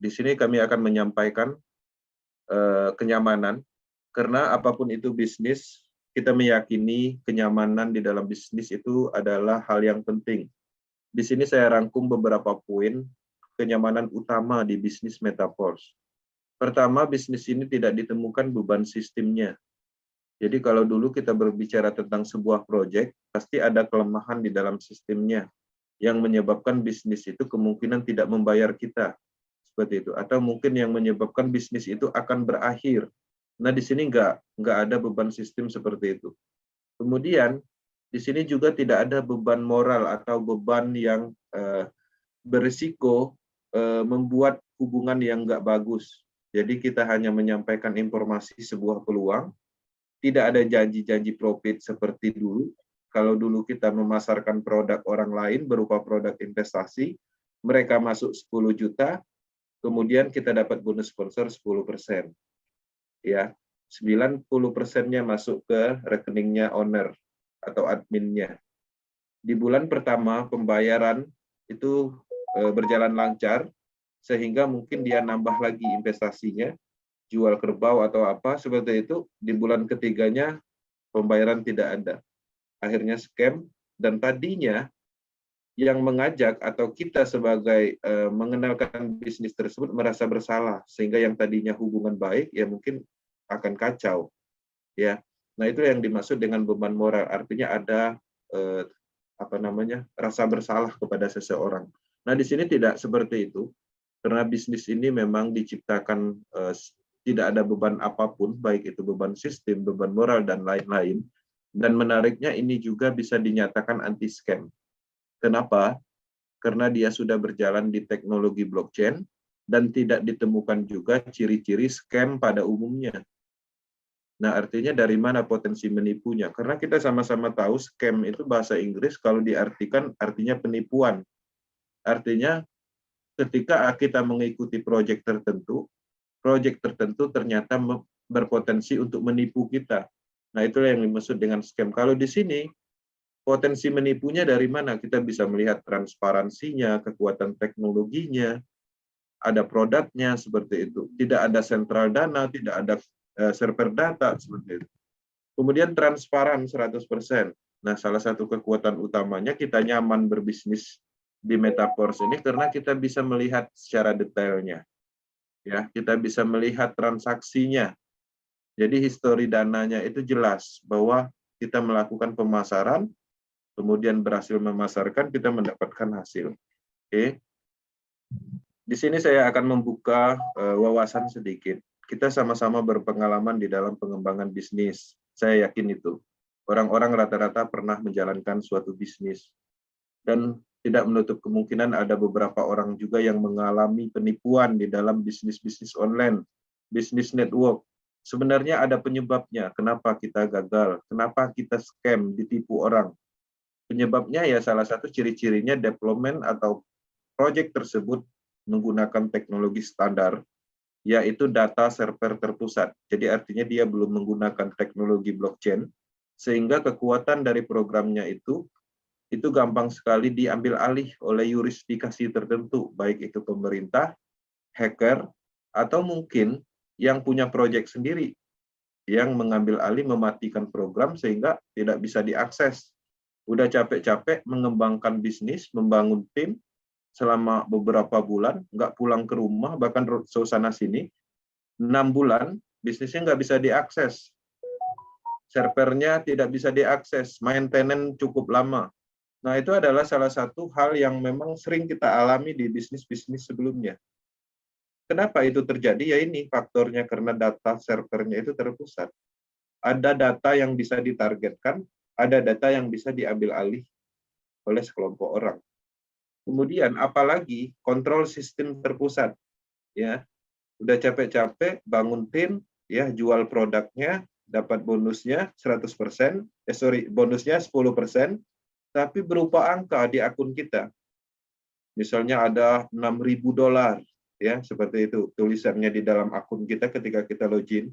Di sini kami akan menyampaikan kenyamanan, karena apapun itu bisnis, kita meyakini kenyamanan di dalam bisnis itu adalah hal yang penting. Di sini saya rangkum beberapa poin kenyamanan utama di bisnis Metaverse. Pertama, bisnis ini tidak ditemukan beban sistemnya. Jadi kalau dulu kita berbicara tentang sebuah proyek, pasti ada kelemahan di dalam sistemnya yang menyebabkan bisnis itu kemungkinan tidak membayar kita. Seperti itu. Atau mungkin yang menyebabkan bisnis itu akan berakhir. Nah, di sini nggak ada beban sistem seperti itu. Kemudian, di sini juga tidak ada beban moral atau beban yang berisiko membuat hubungan yang nggak bagus. Jadi kita hanya menyampaikan informasi sebuah peluang, tidak ada janji-janji profit seperti dulu. Kalau dulu kita memasarkan produk orang lain berupa produk investasi, mereka masuk 10 juta, kemudian kita dapat bonus sponsor 10%. Ya, 90%-nya masuk ke rekeningnya owner atau adminnya. Di bulan pertama pembayaran itu berjalan lancar, sehingga mungkin dia nambah lagi investasinya, jual kerbau atau apa seperti itu. Di bulan ketiganya pembayaran tidak ada, akhirnya scam. Dan tadinya yang mengajak atau kita sebagai mengenalkan bisnis tersebut merasa bersalah, sehingga yang tadinya hubungan baik ya mungkin akan kacau, ya. Nah, itu yang dimaksud dengan beban moral, artinya ada rasa bersalah kepada seseorang. Nah, di sini tidak seperti itu, karena bisnis ini memang diciptakan tidak ada beban apapun, baik itu beban sistem, beban moral, dan lain-lain. Dan menariknya ini juga bisa dinyatakan anti-scam. Kenapa? Karena dia sudah berjalan di teknologi blockchain dan tidak ditemukan juga ciri-ciri scam pada umumnya. Nah, artinya dari mana potensi menipunya? Karena kita sama-sama tahu scam itu bahasa Inggris kalau diartikan artinya penipuan. Artinya ketika kita mengikuti proyek tertentu ternyata berpotensi untuk menipu kita. Nah, itulah yang dimaksud dengan scam. Kalau di sini, potensi menipunya dari mana? Kita bisa melihat transparansinya, kekuatan teknologinya, ada produknya, seperti itu. Tidak ada sentral dana, tidak ada server data, seperti itu. Kemudian transparan 100%. Nah, salah satu kekuatan utamanya kita nyaman berbisnis di Metaverse ini karena kita bisa melihat secara detailnya. Ya, kita bisa melihat transaksinya. Jadi histori dananya itu jelas bahwa kita melakukan pemasaran, kemudian berhasil memasarkan, kita mendapatkan hasil. Oke. Di sini saya akan membuka wawasan sedikit. Kita sama-sama berpengalaman di dalam pengembangan bisnis. Saya yakin itu. Orang-orang rata-rata pernah menjalankan suatu bisnis. Dan tidak menutup kemungkinan ada beberapa orang juga yang mengalami penipuan di dalam bisnis-bisnis online, bisnis network. Sebenarnya ada penyebabnya, kenapa kita gagal, kenapa kita scam, ditipu orang. Penyebabnya ya salah satu ciri-cirinya development atau proyek tersebut menggunakan teknologi standar, yaitu data server terpusat. Jadi artinya dia belum menggunakan teknologi blockchain, sehingga kekuatan dari programnya itu gampang sekali diambil alih oleh yurisdikasi tertentu, baik itu pemerintah, hacker, atau mungkin yang punya proyek sendiri, yang mengambil alih mematikan program sehingga tidak bisa diakses. Udah capek-capek mengembangkan bisnis, membangun tim, selama beberapa bulan, nggak pulang ke rumah, bahkan sana sini, 6 bulan, bisnisnya nggak bisa diakses. Servernya tidak bisa diakses, maintenance cukup lama. Nah, itu adalah salah satu hal yang memang sering kita alami di bisnis-bisnis sebelumnya. Kenapa itu terjadi? Ya ini faktornya, karena data servernya itu terpusat. Ada data yang bisa ditargetkan, ada data yang bisa diambil alih oleh sekelompok orang. Kemudian apalagi kontrol sistem terpusat. Ya, udah capek-capek bangun tim, ya jual produknya, dapat bonusnya 100%, bonusnya 10%. Tapi berupa angka di akun kita. Misalnya ada $6.000, ya seperti itu tulisannya di dalam akun kita ketika kita login.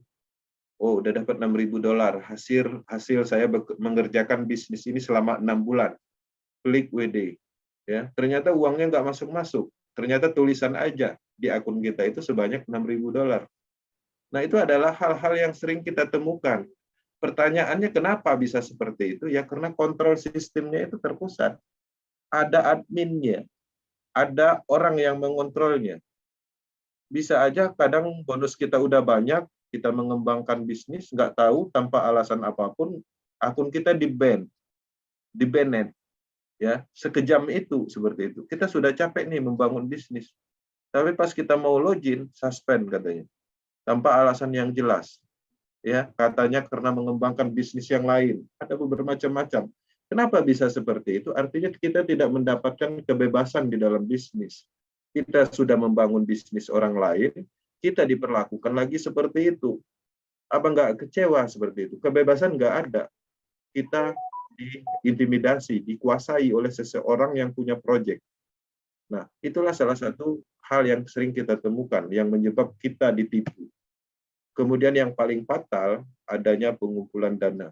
Oh, udah dapat $6.000. Hasil saya mengerjakan bisnis ini selama 6 bulan. Klik WD. Ya, ternyata uangnya nggak masuk-masuk. Ternyata tulisan aja di akun kita itu sebanyak $6.000. Nah, itu adalah hal-hal yang sering kita temukan. Pertanyaannya kenapa bisa seperti itu? Ya karena kontrol sistemnya itu terpusat. Ada adminnya, ada orang yang mengontrolnya. Bisa aja kadang bonus kita udah banyak, kita mengembangkan bisnis, nggak tahu tanpa alasan apapun, akun kita di-ban, di-banned. Ya, sekejam itu seperti itu. Kita sudah capek nih membangun bisnis. Tapi pas kita mau login, suspend katanya. Tanpa alasan yang jelas. Ya, katanya karena mengembangkan bisnis yang lain. Ada bermacam-macam. Kenapa bisa seperti itu? Artinya kita tidak mendapatkan kebebasan di dalam bisnis. Kita sudah membangun bisnis orang lain, kita diperlakukan lagi seperti itu. Apa nggak kecewa seperti itu? Kebebasan nggak ada. Kita diintimidasi, dikuasai oleh seseorang yang punya proyek. Nah, itulah salah satu hal yang sering kita temukan, yang menyebab kita ditipu. Kemudian yang paling fatal, adanya pengumpulan dana.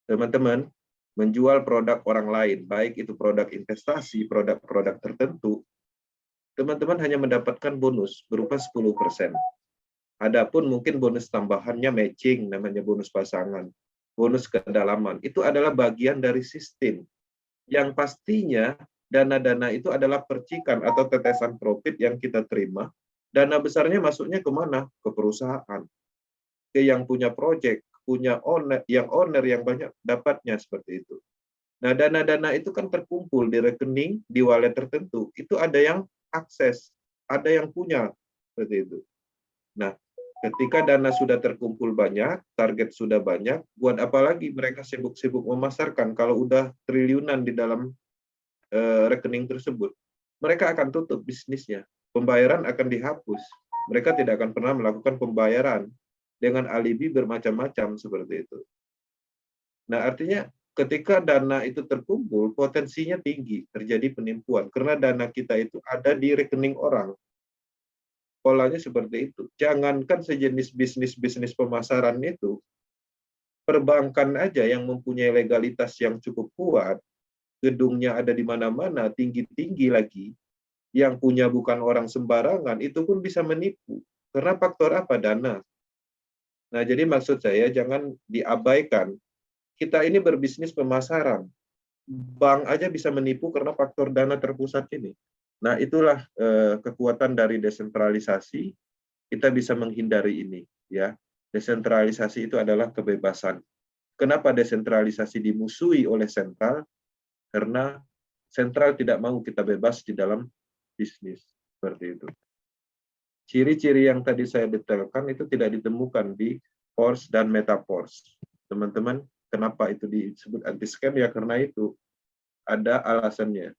Teman-teman, menjual produk orang lain, baik itu produk investasi, produk-produk tertentu, teman-teman hanya mendapatkan bonus berupa 10%. Adapun mungkin bonus tambahannya matching, namanya bonus pasangan, bonus kedalaman. Itu adalah bagian dari sistem. Yang pastinya dana-dana itu adalah percikan atau tetesan profit yang kita terima. Dana besarnya masuknya kemana? Ke perusahaan. Ke yang punya proyek, punya owner yang banyak dapatnya seperti itu. Nah, dana-dana itu kan terkumpul di rekening, di wallet tertentu. Itu ada yang akses, ada yang punya seperti itu. Nah, ketika dana sudah terkumpul banyak, target sudah banyak, buat apa lagi mereka sibuk-sibuk memasarkan kalau udah triliunan di dalam rekening tersebut? Mereka akan tutup bisnisnya. Pembayaran akan dihapus. Mereka tidak akan pernah melakukan pembayaran dengan alibi bermacam-macam seperti itu. Nah, artinya ketika dana itu terkumpul, potensinya tinggi terjadi penipuan karena dana kita itu ada di rekening orang. Polanya seperti itu. Jangankan sejenis bisnis pemasaran itu, perbankan aja yang mempunyai legalitas yang cukup kuat, gedungnya ada di mana-mana, tinggi-tinggi lagi, yang punya bukan orang sembarangan, itu pun bisa menipu. Karena faktor apa? Dana. Nah, jadi maksud saya jangan diabaikan. Kita ini berbisnis pemasaran. Bank aja bisa menipu karena faktor dana terpusat ini. Nah, itulah kekuatan dari desentralisasi. Kita bisa menghindari ini, ya. Desentralisasi itu adalah kebebasan. Kenapa desentralisasi dimusuhi oleh sentral? Karena sentral tidak mau kita bebas di dalam bisnis, seperti itu. Ciri-ciri yang tadi saya detailkan itu tidak ditemukan di Force dan Metaforce. Teman-teman, kenapa itu disebut anti-scam? Ya karena itu ada alasannya.